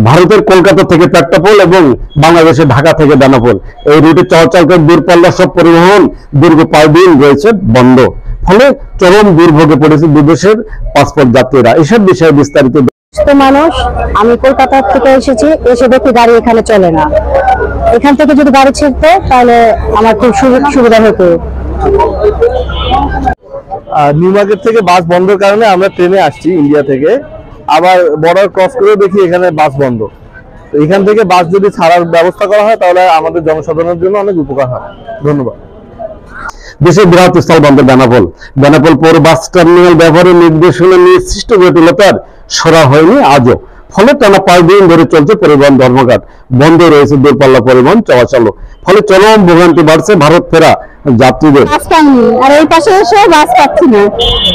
ভারতের কলকাতা থেকে পেট্রাপোল এবং বাংলাদেশের ঢাকা থেকে বেনাপোল এই রুটে চলাচলকারী দূরপাল্লা সব পরিবহন দীর্ঘ 5 দিন রয়েছে বন্ধ। ফলে চরম দুর্ভোগে পড়েছে দুদেশের পাসপোর্ট যাত্রীরা। এসব বিষয়ে বিস্তারিত মানুষ। আমি কলকাতা থেকে এসেছি, এসে দেখি গাড়ি এখানে চলে না। এখান থেকে যদি গাড়ি ছেড়তে তাহলে আমার খুব সুবিধা হতো। নিউ মার্কেট থেকে বাস বন্ধের কারণে আমরা ট্রেনে আসছি ইন্ডিয়া থেকে, আবার বর্ডার ক্রস করে দেখি এখানে বাস বন্ধ। এখান থেকে বাস যদি ছাড়ার ব্যবস্থা করা হয় তাহলে আমাদের জনসাধারণের জন্য অনেক উপকার হয়। ধন্যবাদ। দেশের বৃহৎ স্থলবন্দর বেনাপোল পৌর বাস টার্মিনাল ব্যবহারের নির্দেশনা নিয়ে সৃষ্ট জটিলতার সরা হয়নি আজও। ফলে টানা 5 দিন ধরে চলছে পরিবহন ধর্মঘট, বন্ধ রয়েছে দূরপাল্লা পরিবহন চলাচল। ফলে চরম ভোগান্তি বাড়ছে ভারত ফেরা যাত্রীদের। আর এই পাশে এসে বাস পাচ্ছি না,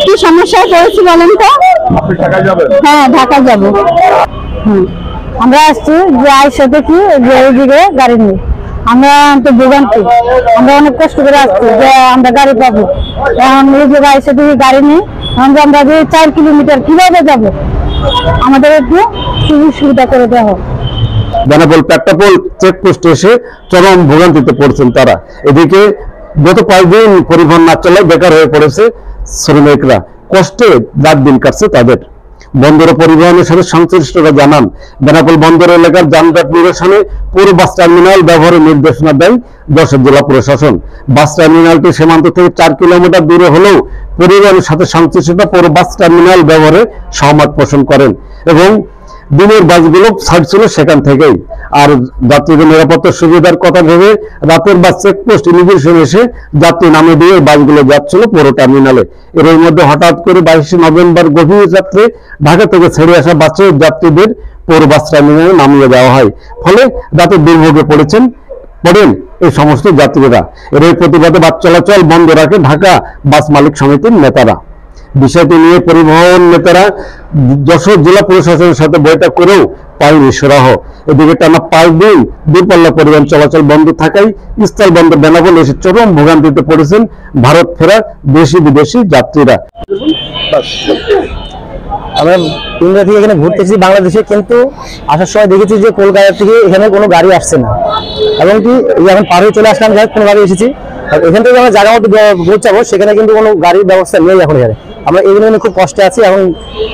কি সমস্যায় পড়েছি বলেন তো? আপনি ঢাকা যাবেন? হ্যাঁ, ঢাকা যাব। আমরা আসছি যে আইসা দেখি যে ওইদিকে গাড়ি নেই। আমরা তো ভোগান্তি, আমরা অনেক কষ্ট করে আসছি যে আমরা গাড়ি পাবো। এখন এই যে আইসা দেখি গাড়ি নেই। আমরা যে 4 কিলোমিটার কিভাবে যাব? আমাদের একটু সুযোগ সুবিধা করে দেওয়া হোক। বেনাপোল পেট্রাপোল চেকপোস্টে এসে চরম ভোগান্তিতে পড়ছেন তারা। এদিকে গত 5 দিন পরিবহন না চলায় বেকার হয়ে পড়েছে শ্রমিকরা, কষ্টে রাত দিন কাটছে তাদের। বন্দর পরিবহনের সাথে সংশ্লিষ্টরা জানান, বেনাপোল বন্দর এলাকার যানজট নিরসনে পৌর বাস টার্মিনাল ব্যবহারের নির্দেশনা দেয় যশোর জেলা প্রশাসন। বাস টার্মিনালটি সীমান্ত থেকে 4 কিলোমিটার দূরে হলেও পরিবহনের সাথে সংশ্লিষ্টরা পৌর বাস টার্মিনাল ব্যবহারে সহমত পোষণ করেন এবং দিনের বাসগুলো ছাড়ছিল সেখান থেকেই। আর যাত্রীদের নিরাপত্তার সুবিধার কথা ভেবে রাতের বাস চেকপোস্ট ইমিগ্রেশন এসে যাত্রী নামে দিয়ে বাসগুলো যাচ্ছিল পৌর টার্মিনালে। এর মধ্যে হঠাৎ করে 22 নভেম্বর গভীর রাত্রে ঢাকা থেকে ছেড়ে আসা বাসের যাত্রীদের পৌর বাস টার্মিনালে নামিয়ে দেওয়া হয়। ফলে রাতে দুর্ভোগে পড়েন এই সমস্ত যাত্রীরা। এর প্রতিবাদে বাস চলাচল বন্ধ রাখে ঢাকা বাস মালিক সমিতির নেতারা। বিষয়টি নিয়ে পরিবহন নেতারা যশোর জেলা প্রশাসনের সাথে বৈঠক করেও পায়নি সুরাহ। এদিকে টানা 5 দিন দূরপাল্লা পরিবহন চলাচল বন্ধ থাকায় স্থল বন্দর বেনাপোল এসে চরম ভোগান্তিতে পড়েছেন ভারত ফেরা দেশি বিদেশি যাত্রীরা। আমরা ইন্ডিয়া থেকে এখানে ঘুরতেছি বাংলাদেশে, কিন্তু আসার সময় দেখেছি যে কলকাতা থেকে এখানে কোনো গাড়ি আসছে না, এবং কি এখন পার হয়ে চলে আসলাম, যাই কোনোভাবে এসেছি। এখান থেকে আমরা জায়গা মতো পৌঁছাবো, সেখানে কিন্তু কোনো গাড়ির ব্যবস্থা নেই এখন এখানে। আমরা এই জন্য খুব কষ্টে আছি, এবং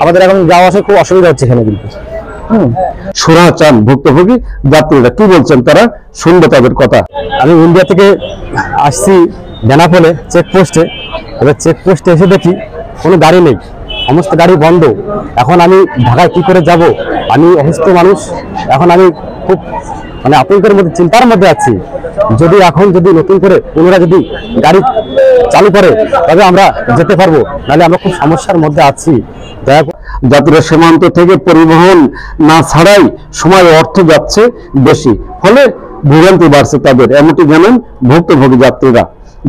আমাদের এখন যাওয়া আসা খুব অসুবিধা হচ্ছে এখানে। কিন্তু সুরা চান ভুক্তভোগী যাত্রীরা কি বলছেন তারা, শুনবো তাদের কথা। আমি ইন্ডিয়া থেকে আসছি বেনাপোলে চেকপোস্টে। এবার চেকপোস্টে এসে দেখি কোনো গাড়ি নেই, সমস্ত গাড়ি বন্ধ। এখন আমি ঢাকায় কি করে যাব? আমি অসুস্থ মানুষ, এখন আমি খুব আতঙ্কের মধ্যে, চিন্তার মধ্যে আছি। যদি নতুন করে পুনরায় যদি গাড়ি চালু করে তবে আমরা যেতে পারবো, নাহলে আমরা খুব সমস্যার মধ্যে আছি। যাত্রীরা সীমান্ত থেকে পরিবহন না ছাড়াই সময় অর্থ যাচ্ছে বেশি, ফলে ভোগান্তি বাড়ছে তাদের, এমনটি জানান ভুক্তভোগী যাত্রীরা।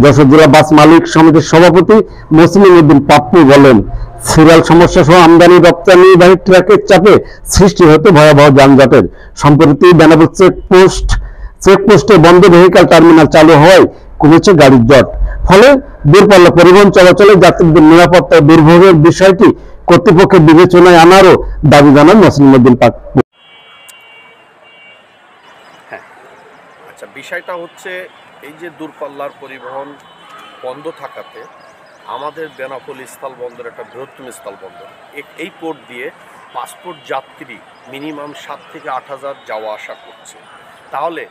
যশোর জেলা বাস মালিক সমিতির সভাপতি মসলিম উদ্দিন পাপ্পু বলেন, সিরিয়াল সমস্যা সহ আমদানি রপ্তানিবাহী ট্রাকের চাপে সৃষ্টি হতে ভয়াবহ যানজটের। সম্প্রতি বেনাপোল চেকপোস্টে বন্ধ ভেহিক্যাল টার্মিনাল চালু হওয়ায় কমেছে গাড়ির জট। ফলে দূরপাল্লা পরিবহন চলাচলে যাত্রীদের নিরাপত্তা দুর্ভোগের বিষয়টি কর্তৃপক্ষের বিবেচনায় আনারও দাবি জানান মসলিম উদ্দিন পাপ্পু। আচ্ছা, বিষয়টা হচ্ছে এই যে দূরপাল্লার পরিবহন বন্ধ থাকাতে আমাদের বেনাপোল স্থলবন্দর একটা বৃহত্তম স্থলবন্দর। এই পোর্ট দিয়ে পাসপোর্ট যাত্রী মিনিমাম 7 থেকে 8 হাজার যাওয়া আসা করছে। তাহলে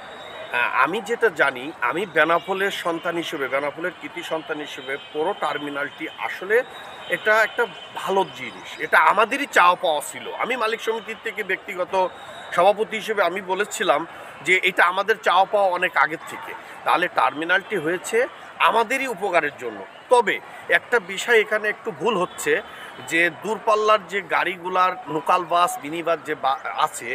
আমি যেটা জানি, আমি বেনাপোলের সন্তান হিসেবে, বেনাপোলের কৃতি সন্তান হিসেবে পুরো টার্মিনালটি আসলে এটা একটা ভালো জিনিস, এটা আমাদেরই চাওয়া পাওয়া ছিল। আমি মালিক সমিতির থেকে ব্যক্তিগত সভাপতি হিসেবে আমি বলেছিলাম যে এটা আমাদের চাওয়া পাওয়া অনেক আগের থেকে। তাহলে টার্মিনালটি হয়েছে আমাদেরই উপকারের জন্য। তবে একটা বিষয় এখানে একটু ভুল হচ্ছে, যে দূরপাল্লার যে গাড়িগুলার লোকাল বাস মিনি বাস যে আছে,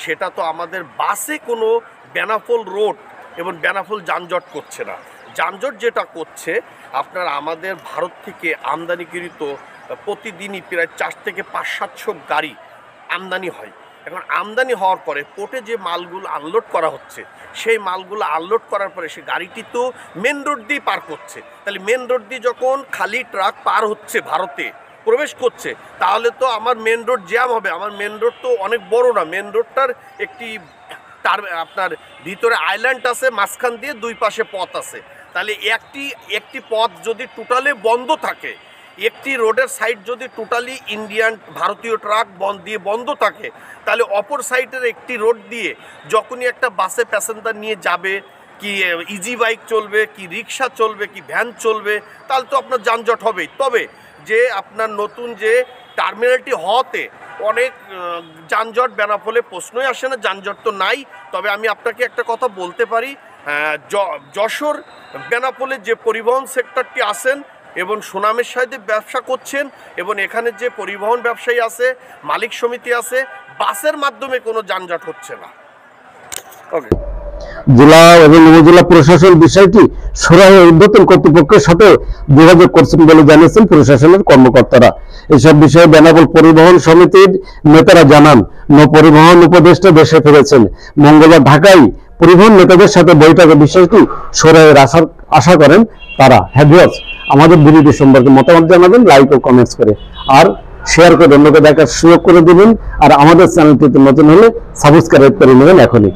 সেটা তো আমাদের বাসে কোনো বেনাপোল রোড এবং বেনাপোল যানজট করছে না। যানজট যেটা করছে আপনার আমাদের ভারত থেকে আমদানিকৃত প্রতিদিনই প্রায় 4 থেকে 500-700 গাড়ি আমদানি হয়। এখন আমদানি হওয়ার পরে পোর্টে যে মালগুলো আনলোড করা হচ্ছে, সেই মালগুলো আনলোড করার পরে সে গাড়িটি তো মেন রোড দিয়ে পার করছে। তাহলে মেন রোড দিয়ে যখন খালি ট্রাক পার হচ্ছে ভারতে, প্রবেশ করছে, তাহলে তো আমার মেন রোড জ্যাম হবে। আমার মেন রোড তো অনেক বড় না, মেন রোডটার একটি তার আপনার ভিতরে আইল্যান্ড আছে, মাঝখান দিয়ে দুই পাশে পথ আছে। তাহলে একটি পথ যদি টোটালি বন্ধ থাকে, একটি রোডের সাইড যদি টোটালি ইন্ডিয়ান ভারতীয় ট্রাক দিয়ে বন্ধ থাকে, তাহলে অপর সাইডের একটি রোড দিয়ে যখনই একটা বাসে প্যাসেঞ্জার নিয়ে যাবে, কি ইজি বাইক চলবে, কি রিক্সা চলবে, কি ভ্যান চলবে, তাহলে তো আপনার যানজট হবেই। তবে যে আপনার নতুন যে টার্মিনালটি হওয়াতে অনেক যানজট বেনাপোলে প্রশ্নই আসে না, যানজট তো নাই। তবে আমি আপনাকে একটা কথা বলতে পারি, যশোর বেনাপোলে যে পরিবহন সেক্টরটি আছেন এবং সুনামের সাথে ব্যবসা করছেন, এবং এখানে যে পরিবহন ব্যবসায়ী আছে, মালিক সমিতি আছে, বাসের মাধ্যমে কোনো যানজট হচ্ছে না। ওকে, জেলা এবং উপজেলা প্রশাসন বিষয়টি সুরাহে ঊর্ধ্বতন কর্তৃপক্ষের সাথে যোগাযোগ করছেন বলে জানিয়েছেন প্রশাসনের কর্মকর্তারা। এসব বিষয়ে বেনাপোল পরিবহন সমিতির নেতারা জানান, নৌপরিবহন উপদেষ্টা দেশে ফিরেছেন। মঙ্গলবার ঢাকায় পরিবহন নেতাদের সাথে বৈঠকে বিষয়টি সুরাহের আশা করেন তারা। হ্যাভিয়ার্স, আমাদের ভিডিওটি সম্পর্কে মতামত জানাবেন লাইক ও কমেন্টস করে, আর শেয়ার করে অন্যকে দেখার সুযোগ করে দিবেন। আর আমাদের চ্যানেলটিতে নতুন হলে সাবস্ক্রাইব করে নেবেন এখনই।